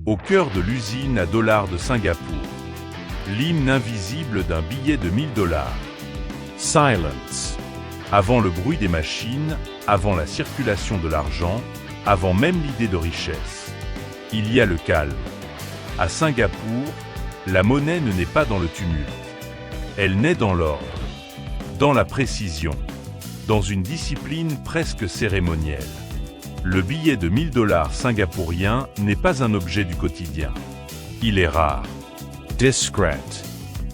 Au cœur de l'usine à dollars de Singapour. L'hymne invisible d'un billet de $1000. Silence. Avant le bruit des machines, avant la circulation de l'argent, avant même l'idée de richesse. Il y a le calme. À Singapour, la monnaie ne naît pas dans le tumulte. Elle naît dans l'ordre, dans la précision, dans une discipline presque cérémonielle. Le billet de $1000 singapourien n'est pas un objet du quotidien. Il est rare, Discreet.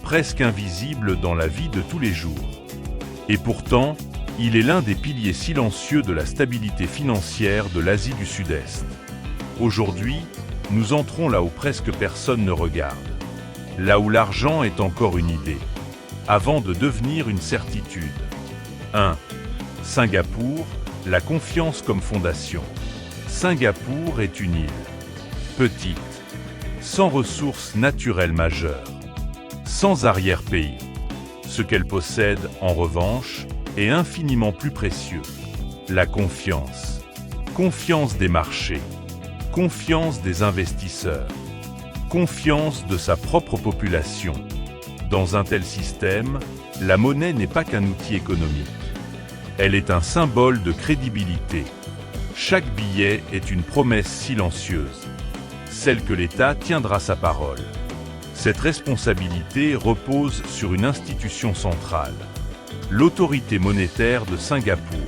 presque invisible dans la vie de tous les jours. Et pourtant, il est l'un des piliers silencieux de la stabilité financière de l'Asie du Sud-Est. Aujourd'hui, nous entrons là où presque personne ne regarde. Là où l'argent est encore une idée, avant de devenir une certitude. 1. Singapour, la confiance comme fondation. Singapour est une île. Petite, sans ressources naturelles majeures, sans arrière-pays. Ce qu'elle possède, en revanche, est infiniment plus précieux. La confiance. Confiance des marchés. Confiance des investisseurs. Confiance de sa propre population. Dans un tel système, la monnaie n'est pas qu'un outil économique. Elle est un symbole de crédibilité. Chaque billet est une promesse silencieuse, celle que l'État tiendra sa parole. Cette responsabilité repose sur une institution centrale, l'autorité monétaire de Singapour.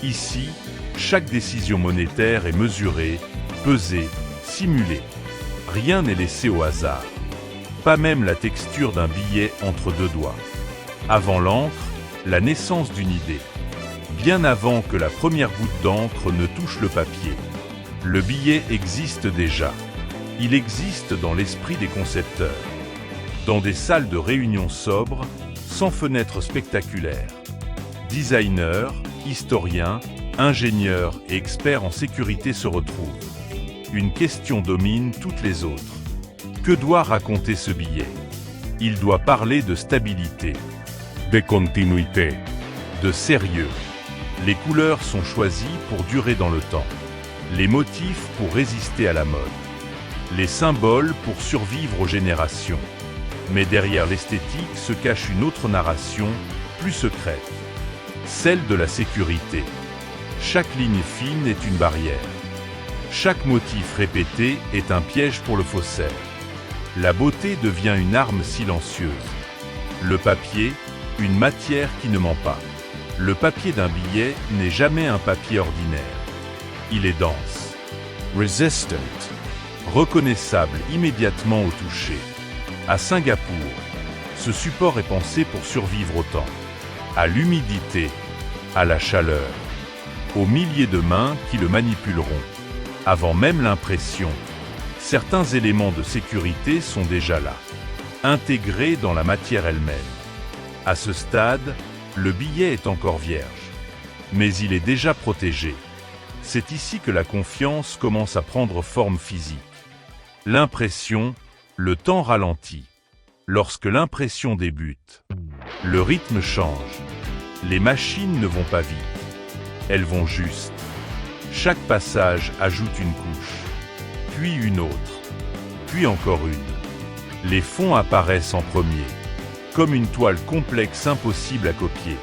Ici, chaque décision monétaire est mesurée, pesée, simulée. Rien n'est laissé au hasard. Pas même la texture d'un billet entre deux doigts. Avant l'encre, la naissance d'une idée. Bien avant que la première goutte d'encre ne touche le papier. Le billet existe déjà. Il existe dans l'esprit des concepteurs. Dans des salles de réunion sobres, sans fenêtres spectaculaires. Designers, historiens, ingénieurs et experts en sécurité se retrouvent. Une question domine toutes les autres. Que doit raconter ce billet? Il doit parler de stabilité, De continuité. de sérieux. Les couleurs sont choisies pour durer dans le temps. Les motifs pour résister à la mode. Les symboles pour survivre aux générations. Mais derrière l'esthétique se cache une autre narration, plus secrète. Celle de la sécurité. Chaque ligne fine est une barrière. Chaque motif répété est un piège pour le faussaire. La beauté devient une arme silencieuse. Le papier, une matière qui ne ment pas. Le papier d'un billet n'est jamais un papier ordinaire. Il est dense, Resistant. reconnaissable immédiatement au toucher. À Singapour, ce support est pensé pour survivre au temps, à l'humidité, à la chaleur, aux milliers de mains qui le manipuleront. Avant même l'impression, certains éléments de sécurité sont déjà là, intégrés dans la matière elle-même. À ce stade, le billet est encore vierge, mais il est déjà protégé. C'est ici que la confiance commence à prendre forme physique. L'impression, le temps ralentit. Lorsque l'impression débute, le rythme change. Les machines ne vont pas vite, elles vont juste. Chaque passage ajoute une couche, puis une autre, puis encore une. Les fonds apparaissent en premier, comme une toile complexe impossible à copier.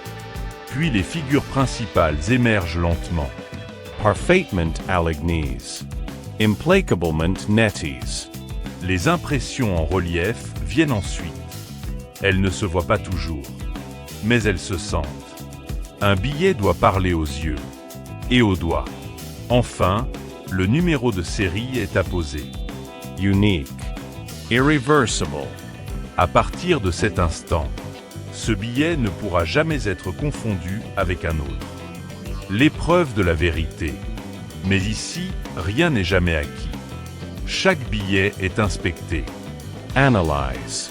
Puis les figures principales émergent lentement. Parfaitement alignés. Implacablement netties. Les impressions en relief viennent ensuite. Elles ne se voient pas toujours, mais elles se sentent. Un billet doit parler aux yeux et aux doigts. Enfin, le numéro de série est apposé. Unique. Irreversible. À partir de cet instant, ce billet ne pourra jamais être confondu avec un autre. L'épreuve de la vérité. Mais ici, rien n'est jamais acquis. Chaque billet est inspecté. Analyze.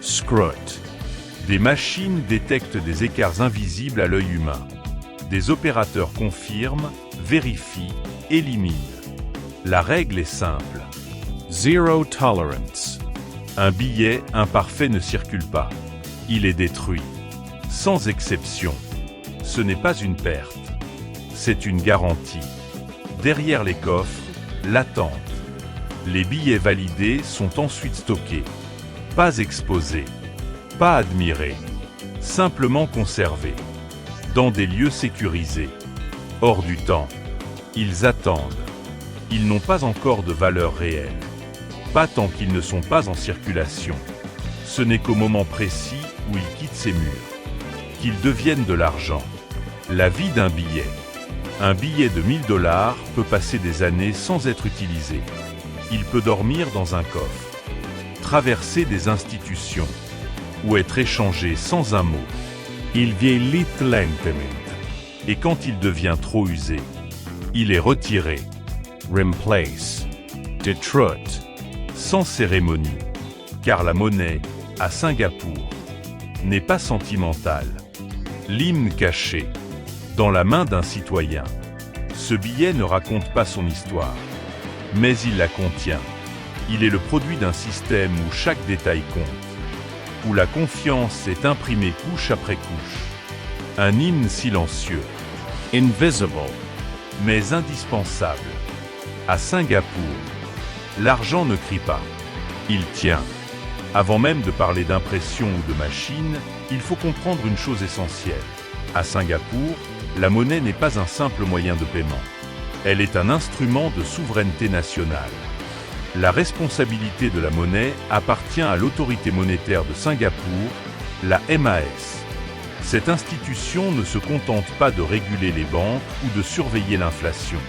Scrut. Des machines détectent des écarts invisibles à l'œil humain. Des opérateurs confirment, vérifient, éliminent. La règle est simple. Zero tolerance. Un billet imparfait ne circule pas. Il est détruit. Sans exception. Ce n'est pas une perte. C'est une garantie. Derrière les coffres, l'attente. Les billets validés sont ensuite stockés. Pas exposés, pas admirés, simplement conservés, dans des lieux sécurisés, hors du temps. Ils attendent. Ils n'ont pas encore de valeur réelle. Pas tant qu'ils ne sont pas en circulation. Ce n'est qu'au moment précis où ils quittent ces murs qu'ils deviennent de l'argent. La vie d'un billet. Un billet de 1000 $ peut passer des années sans être utilisé. Il peut dormir dans un coffre, traverser des institutions, ou être échangé sans un mot. Il vieillit lentement. Et quand il devient trop usé, il est retiré. Replace. Detroit. Sans cérémonie, car la monnaie, à Singapour, n'est pas sentimentale. L'hymne caché, dans la main d'un citoyen. Ce billet ne raconte pas son histoire, mais il la contient. Il est le produit d'un système où chaque détail compte, où la confiance est imprimée couche après couche. Un hymne silencieux, Invisible. mais indispensable. À Singapour, l'argent ne crie pas, il tient. Avant même de parler d'impression ou de machine, il faut comprendre une chose essentielle. À Singapour, la monnaie n'est pas un simple moyen de paiement. Elle est un instrument de souveraineté nationale. La responsabilité de la monnaie appartient à l'autorité monétaire de Singapour, la MAS. Cette institution ne se contente pas de réguler les banques ou de surveiller l'inflation.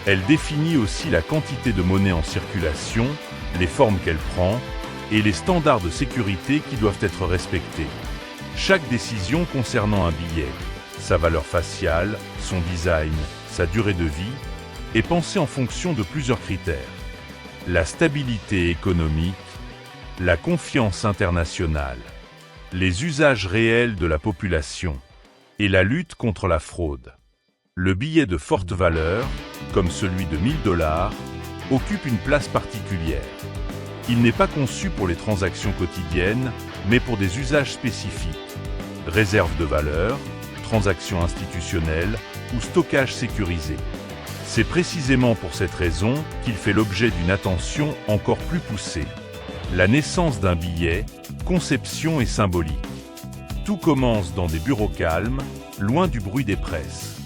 Elle définit aussi la quantité de monnaie en circulation, les formes qu'elle prend et les standards de sécurité qui doivent être respectés. Chaque décision concernant un billet, sa valeur faciale, son design, sa durée de vie, est pensée en fonction de plusieurs critères. La stabilité économique, la confiance internationale, les usages réels de la population et la lutte contre la fraude. Le billet de forte valeur, comme celui de 1000 $, occupe une place particulière. Il n'est pas conçu pour les transactions quotidiennes, mais pour des usages spécifiques. Réserve de valeur, transactions institutionnelles ou stockage sécurisé. C'est précisément pour cette raison qu'il fait l'objet d'une attention encore plus poussée. La naissance d'un billet, conception et symbolique. Tout commence dans des bureaux calmes, loin du bruit des presses.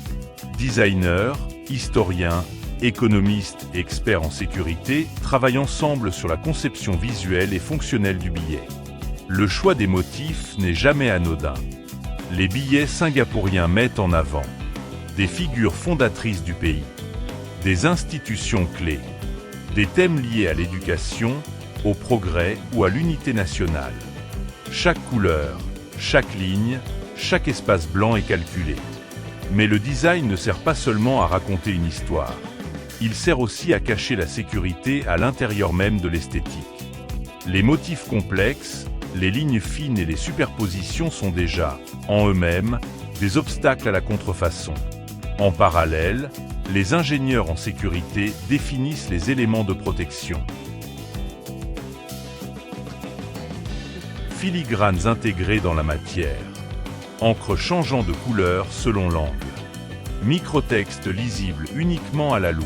Designers, historiens, économistes et experts en sécurité travaillent ensemble sur la conception visuelle et fonctionnelle du billet. Le choix des motifs n'est jamais anodin. Les billets singapouriens mettent en avant des figures fondatrices du pays, des institutions clés, des thèmes liés à l'éducation, au progrès ou à l'unité nationale. Chaque couleur, chaque ligne, chaque espace blanc est calculé. Mais le design ne sert pas seulement à raconter une histoire. Il sert aussi à cacher la sécurité à l'intérieur même de l'esthétique. Les motifs complexes, les lignes fines et les superpositions sont déjà, en eux-mêmes, des obstacles à la contrefaçon. En parallèle, les ingénieurs en sécurité définissent les éléments de protection. Filigranes intégrées dans la matière. Encre changeant de couleur selon l'angle. Microtexte lisible uniquement à la loupe.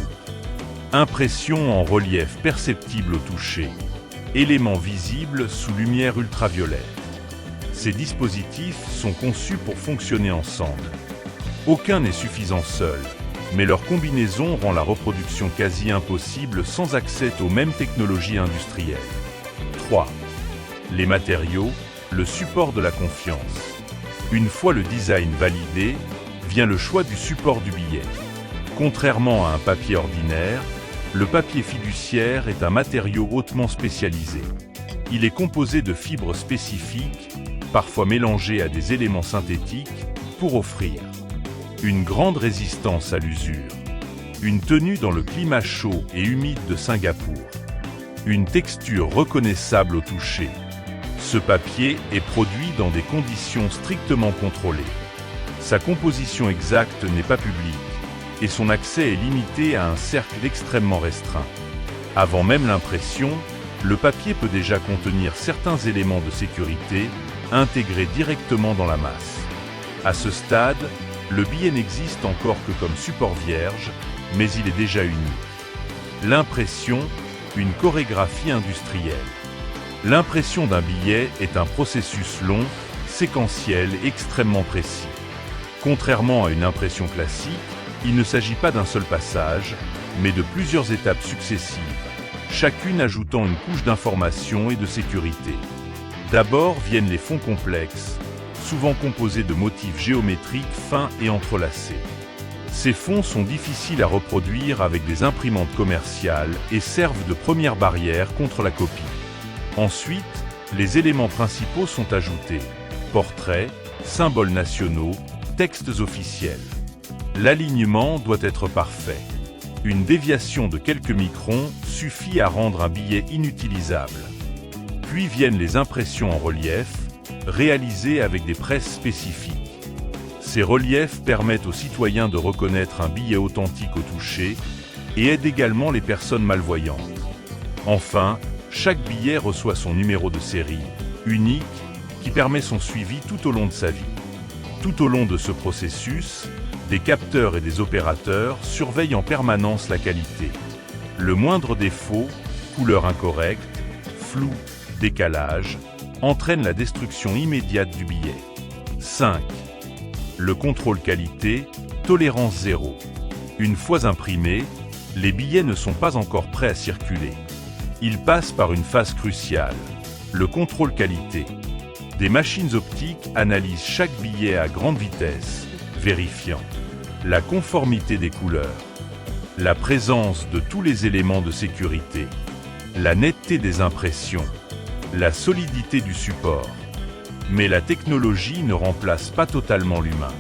Impression en relief perceptible au toucher. Éléments visibles sous lumière ultraviolette. Ces dispositifs sont conçus pour fonctionner ensemble. Aucun n'est suffisant seul, mais leur combinaison rend la reproduction quasi impossible sans accès aux mêmes technologies industrielles. 3. Les matériaux, le support de la confiance. Une fois le design validé, vient le choix du support du billet. Contrairement à un papier ordinaire, le papier fiduciaire est un matériau hautement spécialisé. Il est composé de fibres spécifiques, parfois mélangées à des éléments synthétiques, pour offrir une grande résistance à l'usure, une tenue dans le climat chaud et humide de Singapour, une texture reconnaissable au toucher. Ce papier est produit dans des conditions strictement contrôlées. Sa composition exacte n'est pas publique et son accès est limité à un cercle extrêmement restreint. Avant même l'impression, le papier peut déjà contenir certains éléments de sécurité intégrés directement dans la masse. À ce stade, le billet n'existe encore que comme support vierge, mais il est déjà unique. L'impression, une chorégraphie industrielle. L'impression d'un billet est un processus long, séquentiel et extrêmement précis. Contrairement à une impression classique, il ne s'agit pas d'un seul passage, mais de plusieurs étapes successives, chacune ajoutant une couche d'information et de sécurité. D'abord viennent les fonds complexes, souvent composés de motifs géométriques fins et entrelacés. Ces fonds sont difficiles à reproduire avec des imprimantes commerciales et servent de première barrière contre la copie. Ensuite, les éléments principaux sont ajoutés: portraits, symboles nationaux, textes officiels. L'alignement doit être parfait. Une déviation de quelques microns suffit à rendre un billet inutilisable. Puis viennent les impressions en relief, réalisées avec des presses spécifiques. Ces reliefs permettent aux citoyens de reconnaître un billet authentique au toucher et aident également les personnes malvoyantes. Enfin, chaque billet reçoit son numéro de série, unique, qui permet son suivi tout au long de sa vie. Tout au long de ce processus, des capteurs et des opérateurs surveillent en permanence la qualité. Le moindre défaut, couleur incorrecte, flou, décalage, entraîne la destruction immédiate du billet. 5. Le contrôle qualité, tolérance zéro. Une fois imprimés, les billets ne sont pas encore prêts à circuler. Ils passent par une phase cruciale, le contrôle qualité. Des machines optiques analysent chaque billet à grande vitesse, vérifiant la conformité des couleurs, la présence de tous les éléments de sécurité, la netteté des impressions, la solidité du support. Mais la technologie ne remplace pas totalement l'humain.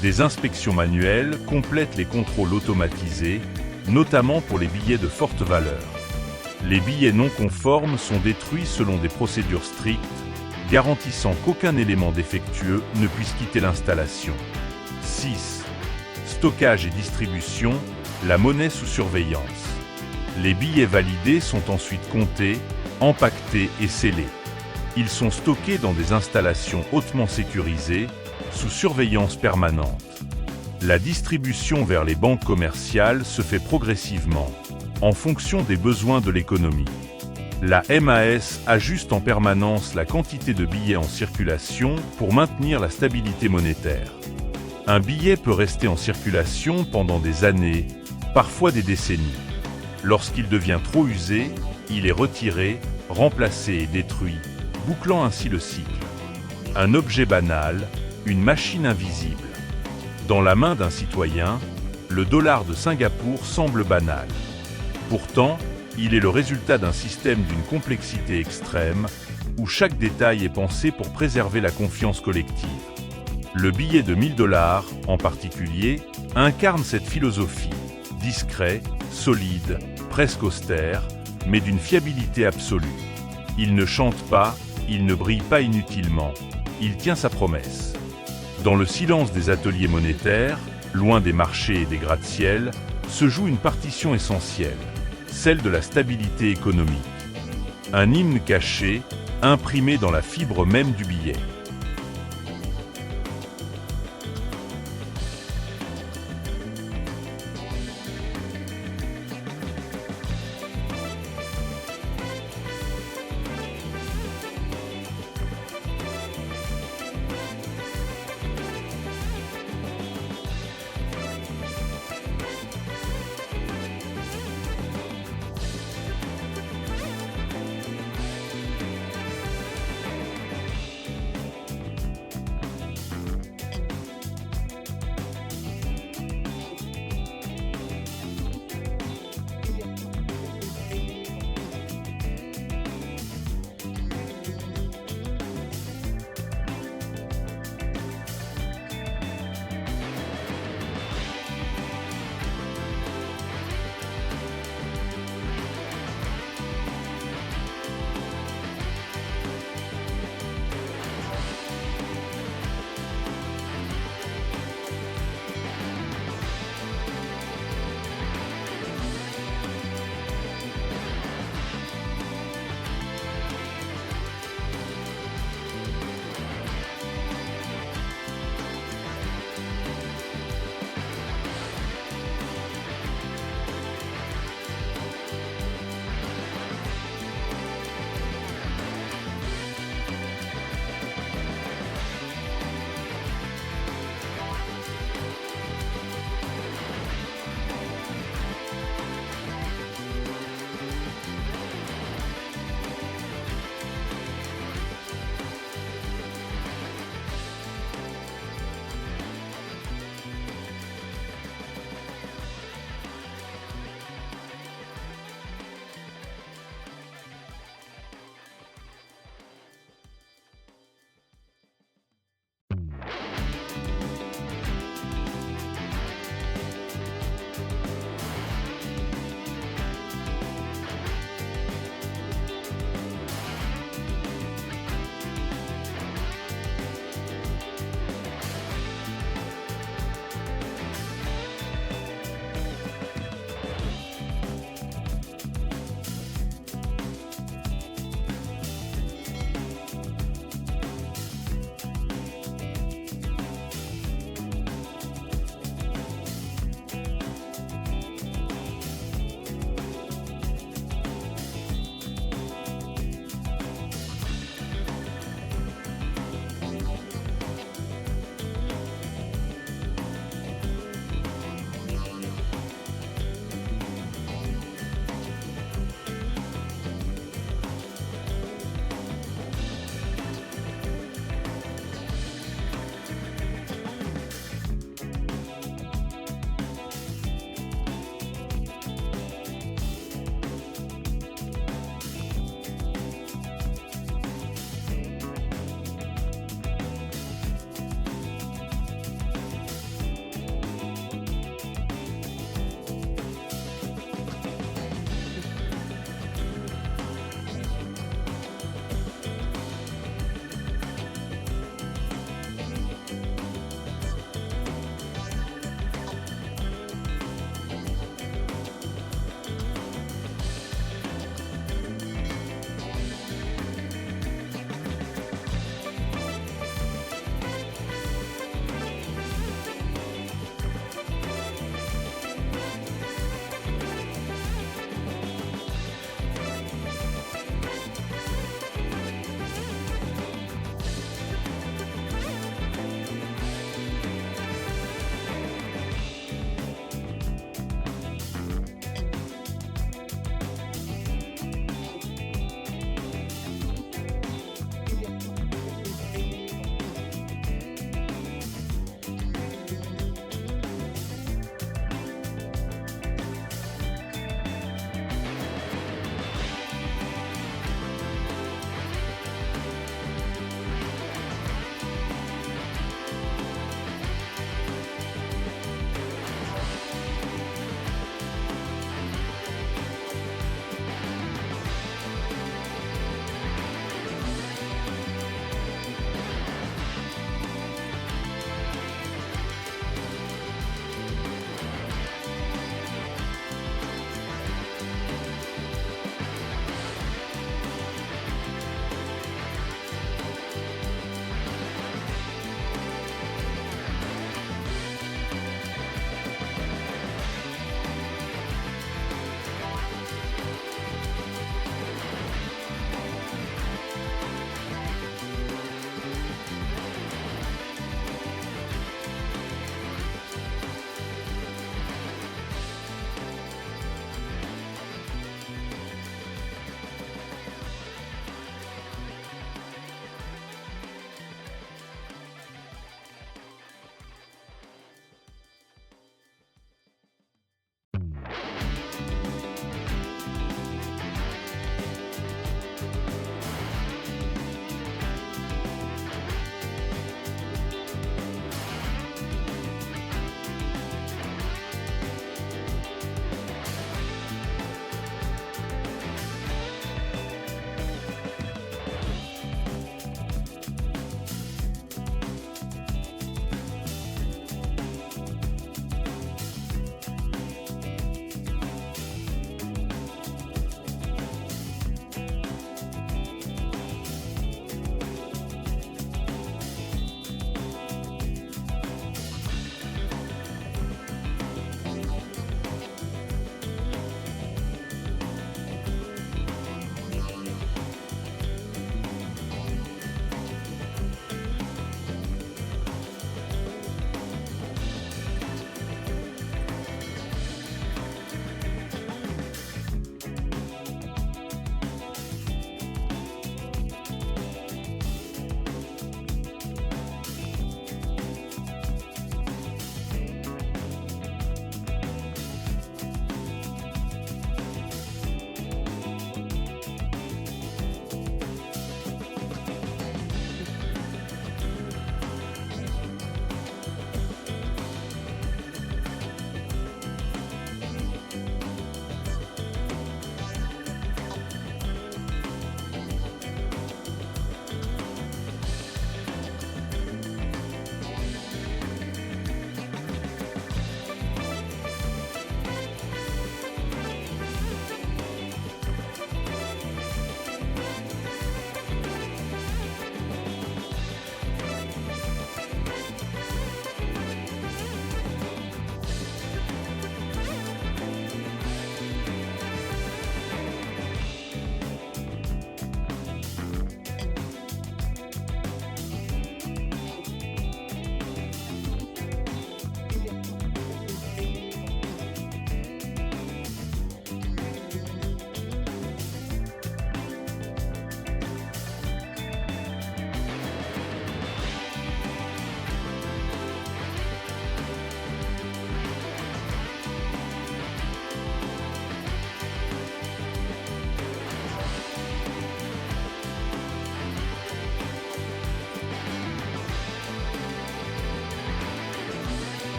Des inspections manuelles complètent les contrôles automatisés, notamment pour les billets de forte valeur. Les billets non conformes sont détruits selon des procédures strictes, garantissant qu'aucun élément défectueux ne puisse quitter l'installation. 6. Stockage et distribution, la monnaie sous surveillance. Les billets validés sont ensuite comptés, empaquetés et scellés. Ils sont stockés dans des installations hautement sécurisées, sous surveillance permanente. La distribution vers les banques commerciales se fait progressivement, en fonction des besoins de l'économie. La MAS ajuste en permanence la quantité de billets en circulation pour maintenir la stabilité monétaire. Un billet peut rester en circulation pendant des années, parfois des décennies. Lorsqu'il devient trop usé, il est retiré, remplacé et détruit, bouclant ainsi le cycle. Un objet banal, une machine invisible. Dans la main d'un citoyen, le dollar de Singapour semble banal. Pourtant, il est le résultat d'un système d'une complexité extrême, où chaque détail est pensé pour préserver la confiance collective. Le billet de 1000 $, en particulier, incarne cette philosophie, discret, solide, presque austère, mais d'une fiabilité absolue. Il ne chante pas, il ne brille pas inutilement, il tient sa promesse. Dans le silence des ateliers monétaires, loin des marchés et des gratte-ciel, se joue une partition essentielle, celle de la stabilité économique. Un hymne caché, imprimé dans la fibre même du billet.